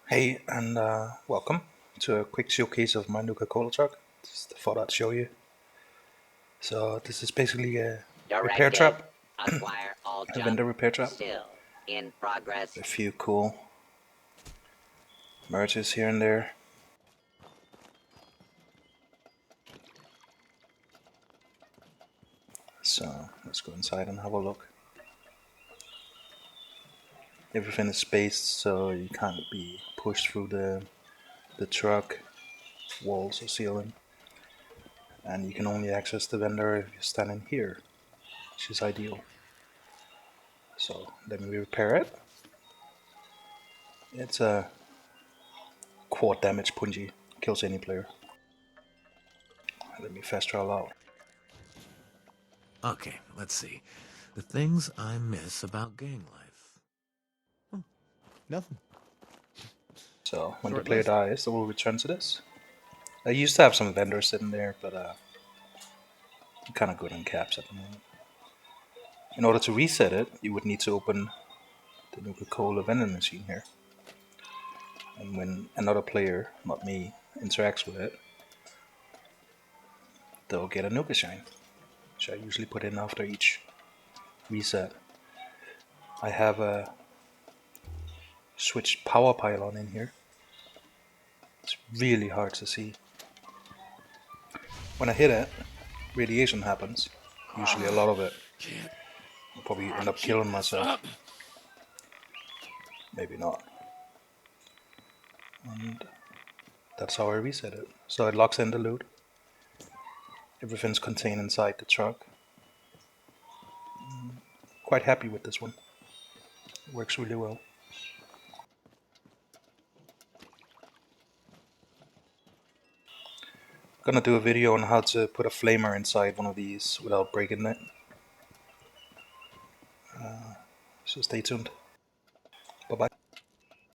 Hey, and welcome to a quick showcase of my Nuka Cola truck. Just thought I'd show you. So this is basically a repair Directive. trap, Acquire all a junk. vendor repair trap. Still in progress. A few cool merges here and there. So let's go inside and have a look. Everything is spaced so you can't be pushed through the truck, walls or ceiling. And you can only access the vendor if you're standing here, which is ideal. So let me repair it. It's a quad damage punji, kills any player. Let me fast travel out. Okay, let's see. The things I miss about gang life. Nothing. So when the Short player list. dies, it will return to this. I used to have some vendors sitting there, but I'm kind of good on caps at the moment. In order to reset it, you would need to open the Nuka Cola vending machine here. And when another player, not me, interacts with it, they'll get a Nuka shine, which I usually put in after each reset. I have a switched power pylon in here. It's really hard to see. When I hit it, radiation happens. Usually a lot of it. I'll probably end up killing myself. Maybe not. And that's how I reset it. So it locks in the loot. Everything's contained inside the truck. Quite happy with this one. It works really well. Gonna do a video on how to put a flamer inside one of these without breaking it. So stay tuned.